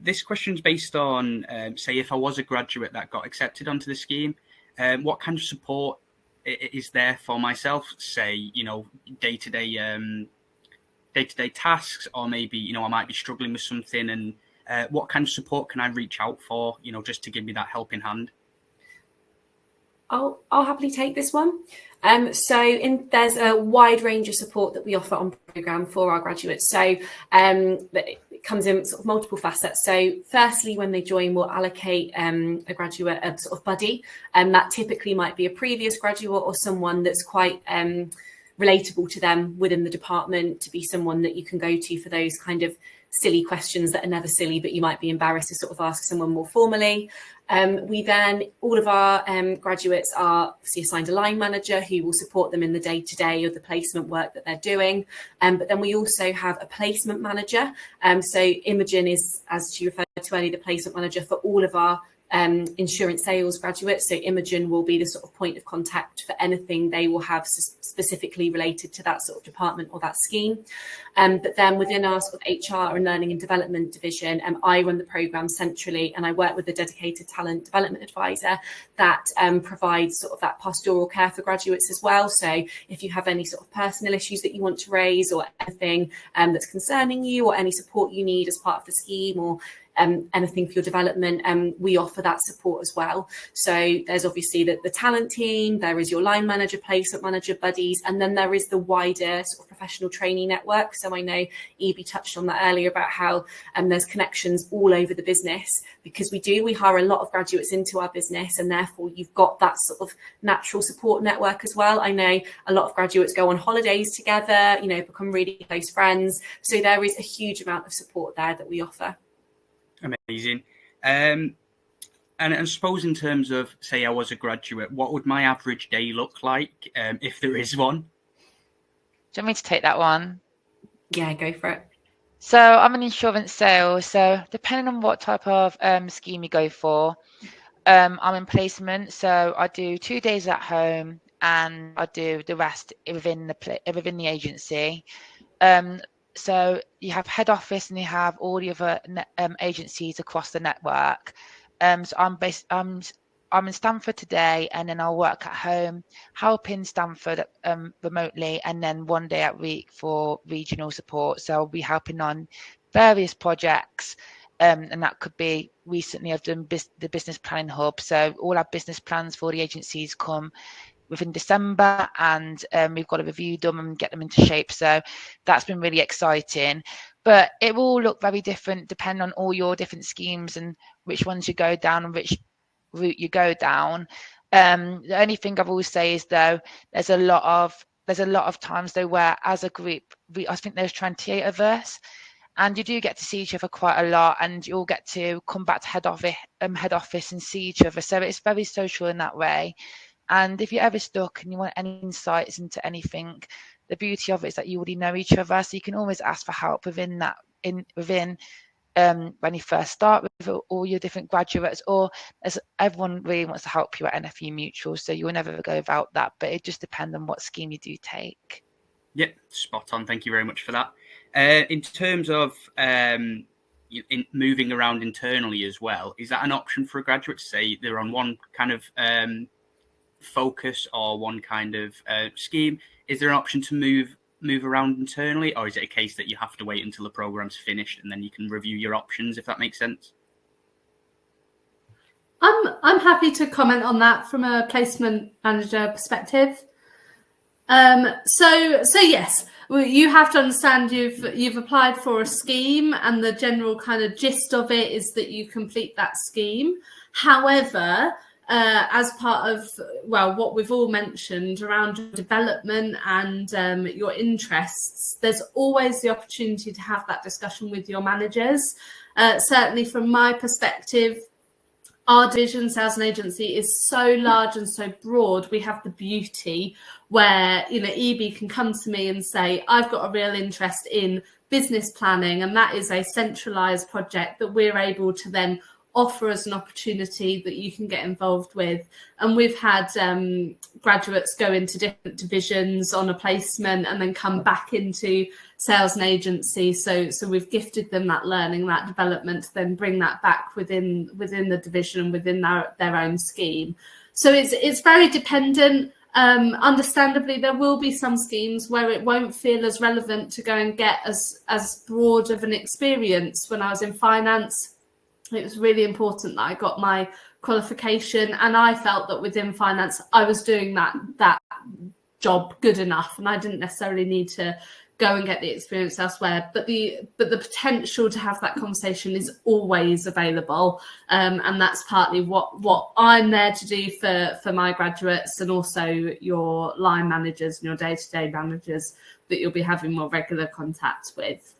[SPEAKER 1] This question is based on, say, if I was a graduate that got accepted onto the scheme, what kind of support is there for myself? Say, day-to-day tasks, or maybe I might be struggling with something, and what kind of support can I reach out for? Just to give me that helping hand.
[SPEAKER 2] I'll happily take this one. There's a wide range of support that we offer on programme for our graduates. So it comes in sort of multiple facets. So firstly, when they join, we'll allocate a graduate a sort of buddy, and that typically might be a previous graduate or someone that's quite relatable to them within the department, to be someone that you can go to for those kind of silly questions that are never silly, but you might be embarrassed to sort of ask someone more formally. We then, all of our graduates are obviously assigned a line manager who will support them in the day-to-day of the placement work that they're doing. But then we also have a placement manager. So Imogen is, as she referred to earlier, the placement manager for all of our insurance sales graduates. So Imogen will be the sort of point of contact for anything they will have specifically related to that sort of department or that scheme. But then within our sort of HR and learning and development division, I run the programme centrally, and I work with a dedicated talent development advisor that provides sort of that pastoral care for graduates as well. So if you have any sort of personal issues that you want to raise, or anything that's concerning you, or any support you need as part of the scheme, or anything for your development, we offer that support as well. So there's obviously the talent team, there is your line manager, placement manager, buddies, and then there is the wider sort of professional trainee network. So I know Evie touched on that earlier about how there's connections all over the business, because we hire a lot of graduates into our business, and therefore you've got that sort of natural support network as well. I know a lot of graduates go on holidays together, become really close friends. So there is a huge amount of support there that we offer.
[SPEAKER 1] Amazing. And I suppose in terms of, say, I was a graduate, what would my average day look like, if there is one?
[SPEAKER 3] Do you want me to take that one?
[SPEAKER 2] Yeah, go for it.
[SPEAKER 3] So I'm an insurance sales. So depending on what type of scheme you go for, I'm in placement. So I do 2 days at home, and I do the rest within the agency. So you have head office, and you have all the other agencies across the network. So I'm in Stamford today, and then I'll work at home, helping Stamford remotely, and then 1 day a week for regional support. So I'll be helping on various projects, and that could be, recently I've done the business planning hub. So all our business plans for the agencies come within December, and we've got to review them and get them into shape. So that's been really exciting. But it will look very different depending on all your different schemes and which ones you go down and which route you go down. The only thing I've always say is, though, there's a lot of times though where as a group, I think there's 28 of us, and you do get to see each other quite a lot, and you'll get to come back to head office and see each other. So it's very social in that way. And if you're ever stuck and you want any insights into anything, the beauty of it is that you already know each other, so you can always ask for help within when you first start with all your different graduates, or as everyone really wants to help you at NFU Mutual, so you'll never go without that. But it just depends on what scheme you do take.
[SPEAKER 1] Yeah, spot on. Thank you very much for that. In terms of moving around internally as well, is that an option for a graduate to say they're on one kind of focus or one kind of scheme? Is there an option to move around internally, or is it a case that you have to wait until the program's finished and then you can review your options, if that makes sense?
[SPEAKER 4] I'm happy to comment on that from a placement manager perspective. So yes, you have to understand you've applied for a scheme, and the general kind of gist of it is that you complete that scheme. However, as part of, what we've all mentioned around your development and your interests, there's always the opportunity to have that discussion with your managers. Certainly from my perspective, our division, sales and agency, is so large and so broad. We have the beauty where, EB can come to me and say, I've got a real interest in business planning, and that is a centralised project that we're able to then offer as an opportunity that you can get involved with. And we've had graduates go into different divisions on a placement and then come back into sales and agency. So we've gifted them that learning, that development, to then bring that back within the division and within their own scheme. So it's very dependent. Understandably, there will be some schemes where it won't feel as relevant to go and get as broad of an experience. When I was in finance, it was really important that I got my qualification, and I felt that within finance I was doing that job good enough, and I didn't necessarily need to go and get the experience elsewhere. But the potential to have that conversation is always available, and that's partly what I'm there to do for my graduates, and also your line managers and your day-to-day managers that you'll be having more regular contact with.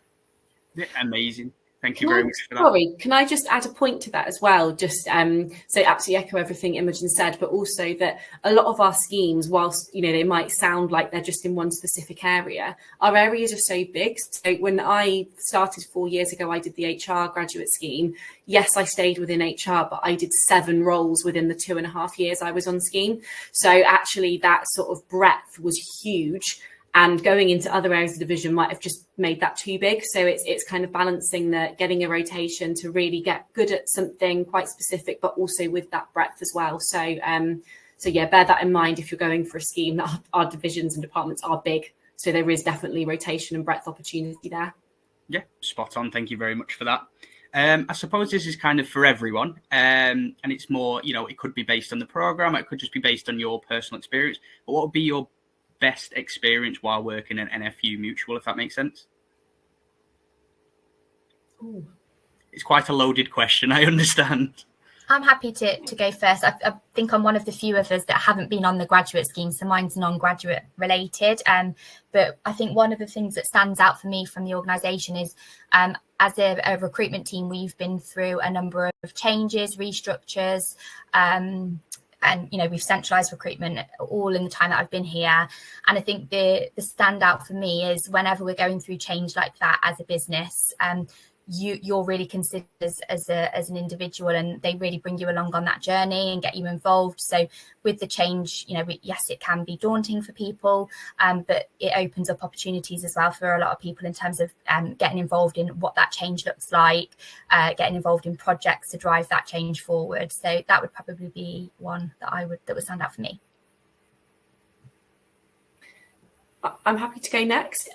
[SPEAKER 1] Yeah, amazing. Thank you very much for that.
[SPEAKER 2] Sorry, can I just add a point to that as well? Just so absolutely echo everything Imogen said, but also that a lot of our schemes, whilst they might sound like they're just in one specific area, our areas are so big. So when I started 4 years ago, I did the HR graduate scheme. Yes, I stayed within HR, but I did 7 roles within the 2.5 years I was on scheme. So actually that sort of breadth was huge. And going into other areas of the division might have just made that too big. So it's kind of balancing getting a rotation to really get good at something quite specific, but also with that breadth as well. So yeah, bear that in mind if you're going for a scheme. That our divisions and departments are big, so there is definitely rotation and breadth opportunity there.
[SPEAKER 1] Yeah, spot on. Thank you very much for that. I suppose this is kind of for everyone, and it's more, it could be based on the program, it could just be based on your personal experience. But what would be your best experience while working at NFU Mutual, if that makes sense?
[SPEAKER 2] Ooh.
[SPEAKER 1] It's quite a loaded question, I understand.
[SPEAKER 5] I'm happy to go first. I think I'm one of the few of us that haven't been on the graduate scheme, so mine's non-graduate related. But I think one of the things that stands out for me from the organisation is, as a recruitment team, we've been through a number of changes, restructures, and we've centralised recruitment all in the time that I've been here. And I think the standout for me is whenever we're going through change like that as a business, you're really considered as an individual, and they really bring you along on that journey and get you involved. So with the change, yes, it can be daunting for people, but it opens up opportunities as well for a lot of people in terms of getting involved in what that change looks like, getting involved in projects to drive that change forward. So that would probably be one that would stand out for me.
[SPEAKER 2] I'm happy to go next.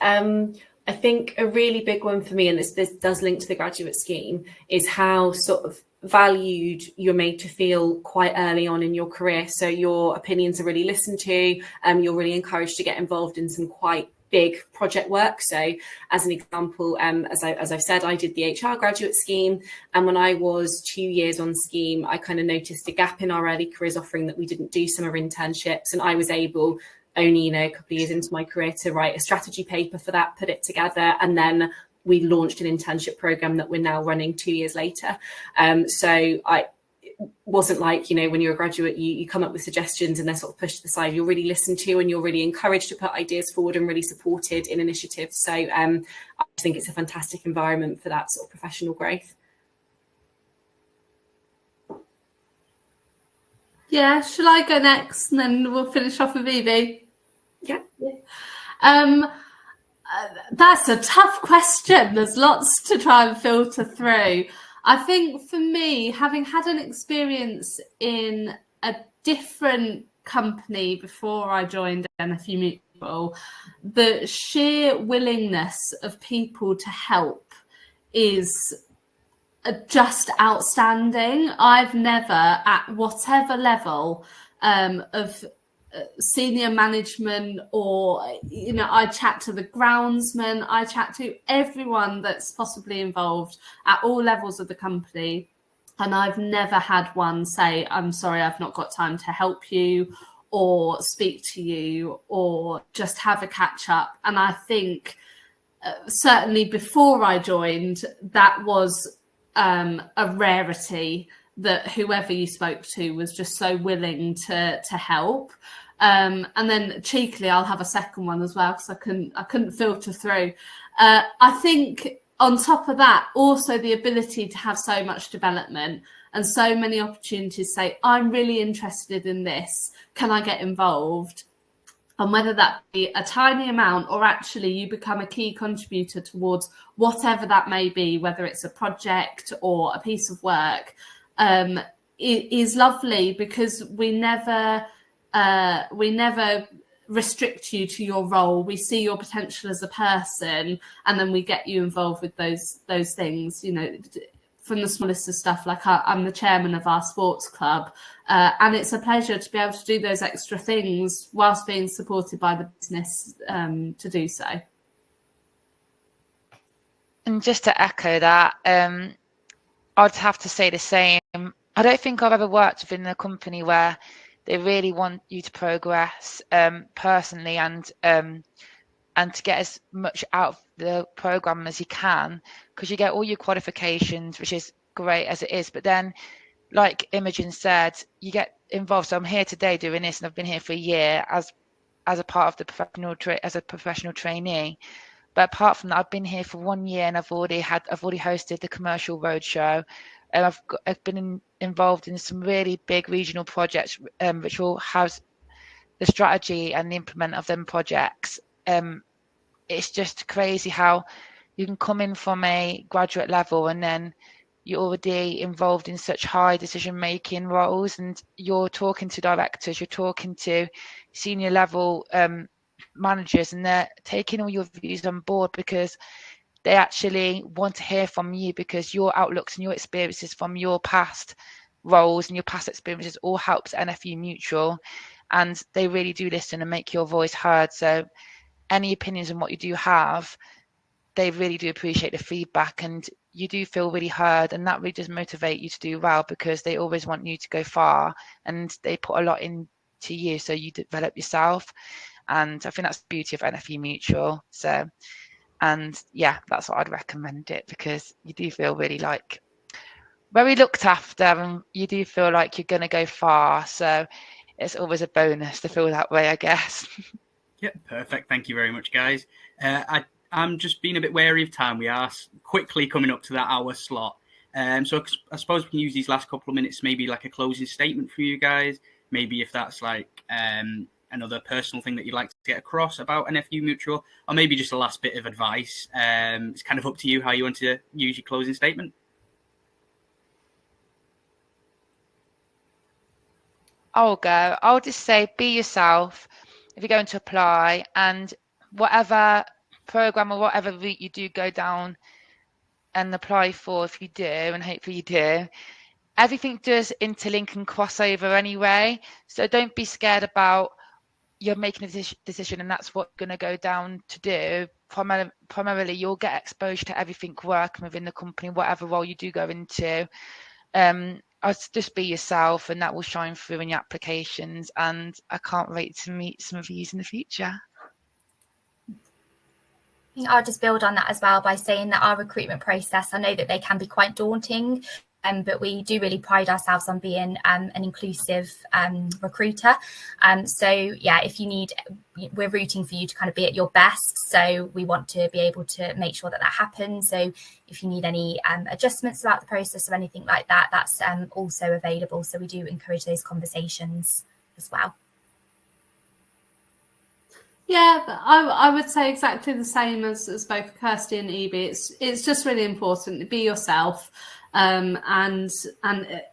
[SPEAKER 2] I think a really big one for me, and this does link to the graduate scheme, is how sort of valued you're made to feel quite early on in your career. So your opinions are really listened to. You're really encouraged to get involved in some quite big project work. So as an example, as I've said, I did the HR graduate scheme. And when I was 2 years on scheme, I kind of noticed a gap in our early careers offering that we didn't do summer internships. And I was able, only a couple of years into my career, to write a strategy paper for that, put it together, and then we launched an internship program that we're now running 2 years later. So it wasn't like, when you're a graduate, you come up with suggestions and they're sort of pushed to the side. You're really listened to, and you're really encouraged to put ideas forward and really supported in initiatives. So I think it's a fantastic environment for that sort of professional growth.
[SPEAKER 4] Yeah, shall I go next and then we'll finish off with Evie?
[SPEAKER 2] Yeah.
[SPEAKER 4] That's a tough question. There's lots to try and filter through. I think for me, having had an experience in a different company before I joined NFU Mutual, the sheer willingness of people to help is just outstanding. I've never, at whatever level of senior management, or I chat to the groundsman, I chat to everyone that's possibly involved at all levels of the company, and I've never had one say, I'm sorry, I've not got time to help you or speak to you or just have a catch up. And I think certainly before I joined, that was a rarity, that whoever you spoke to was just so willing to help. And then cheekily, I'll have a second one as well, because I couldn't filter through. I think on top of that, also the ability to have so much development and so many opportunities to say, I'm really interested in this, can I get involved? And whether that be a tiny amount or actually you become a key contributor towards whatever that may be, whether it's a project or a piece of work, it is lovely, because we never restrict you to your role. We see your potential as a person, and then we get you involved with those things, from the smallest of stuff, like I'm the chairman of our sports club, and it's a pleasure to be able to do those extra things whilst being supported by the business to do so.
[SPEAKER 3] And just to echo that, I'd have to say the same. I don't think I've ever worked within a company where they really want you to progress personally and and to get as much out of the program as you can, because you get all your qualifications, which is great as it is. But then, like Imogen said, you get involved. So I'm here today doing this, and I've been here for a year as a part of the professional trainee. But apart from that, I've been here for 1 year, and I've already hosted the commercial roadshow, and I've been involved in some really big regional projects, which will house the strategy and the implement of them projects. It's just crazy how you can come in from a graduate level and then you're already involved in such high decision-making roles, and you're talking to directors, you're talking to senior level managers, and they're taking all your views on board because they actually want to hear from you, because your outlooks and your experiences from your past roles and your past experiences all helps NFU Mutual, and they really do listen and make your voice heard. So any opinions on what you do have, they really do appreciate the feedback, and you do feel really heard, and that really does motivate you to do well, because they always want you to go far, and they put a lot into you so you develop yourself. And I think that's the beauty of NFU Mutual. So, and yeah, that's what I'd recommend it, because you do feel really like very looked after, and you do feel like you're going to go far. So it's always a bonus to feel that way, I guess.
[SPEAKER 1] Yeah, perfect. Thank you very much, guys. I'm just being a bit wary of time. We are quickly coming up to that hour slot. So I suppose we can use these last couple of minutes, maybe like a closing statement for you guys. Maybe if that's like another personal thing that you'd like to get across about NFU Mutual, or maybe just a last bit of advice. It's kind of up to you how you want to use your closing statement.
[SPEAKER 3] I'll go. I'll just say, be yourself if you're going to apply, and whatever program or whatever route you do go down and apply for, if you do, and hopefully you do, everything does interlink and cross over anyway. So don't be scared about you're making a decision and that's what you're going to go down to do. Primarily, you'll get exposure to everything working within the company, whatever role you do go into. Just be yourself, and that will shine through in your applications. And I can't wait to meet some of you in the future.
[SPEAKER 5] I think I'll just build on that as well by saying that our recruitment process, I know that they can be quite daunting, but we do really pride ourselves on being an inclusive recruiter. So yeah, if you need, we're rooting for you to kind of be at your best. So we want to be able to make sure that happens. So if you need any adjustments throughout the process or anything like that, that's also available. So we do encourage those conversations as well.
[SPEAKER 4] Yeah, but I would say exactly the same as both Kirsty and Evie. It's just really important to be yourself and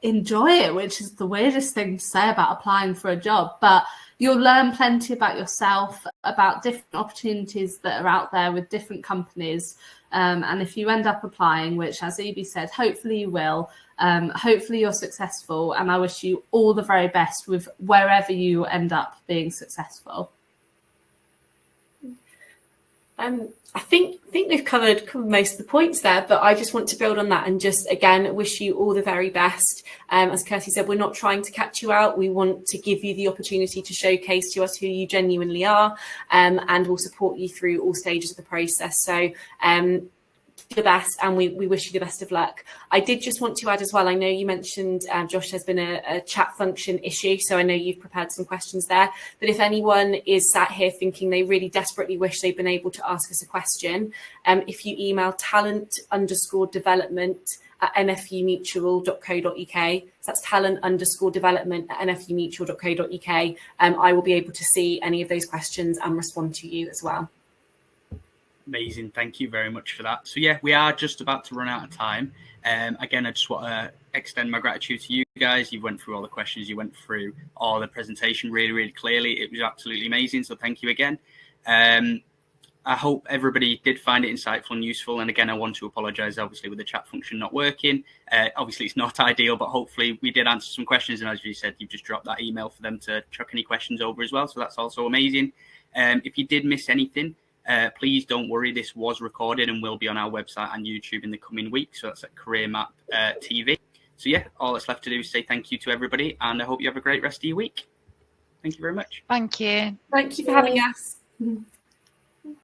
[SPEAKER 4] enjoy it, which is the weirdest thing to say about applying for a job. But you'll learn plenty about yourself, about different opportunities that are out there with different companies. And if you end up applying, which as Evie said, hopefully you will, hopefully you're successful. And I wish you all the very best with wherever you end up being successful.
[SPEAKER 2] I think we've covered most of the points there, but I just want to build on that and just again wish you all the very best. As Kirsty said, we're not trying to catch you out. We want to give you the opportunity to showcase to us who you genuinely are, and we'll support you through all stages of the process. So the best, and we wish you the best of luck. I did just want to add as well, I know you mentioned, Josh, there's been a chat function issue, so I know you've prepared some questions there, but if anyone is sat here thinking they really desperately wish they'd been able to ask us a question, if you email talent_development@nfumutual.co.uk, so that's talent_development@nfumutual.co.uk, I will be able to see any of those questions and respond to you as well.
[SPEAKER 1] Amazing. Thank you very much for that. So yeah, we are just about to run out of time. Again, I just want to extend my gratitude to you guys. You went through all the questions, you went through all the presentation really, really clearly. It was absolutely amazing. So thank you again. I hope everybody did find it insightful and useful. And again, I want to apologize, obviously, with the chat function not working. Obviously, it's not ideal, but hopefully we did answer some questions. And as you said, you've just dropped that email for them to chuck any questions over as well. So that's also amazing. If you did miss anything, please don't worry, this was recorded and will be on our website and YouTube in the coming weeks. So that's at Career Map TV. So yeah, all that's left to do is say thank you to everybody, and I hope you have a great rest of your week. Thank you very much.
[SPEAKER 3] Thank you.
[SPEAKER 2] Thank you for having us.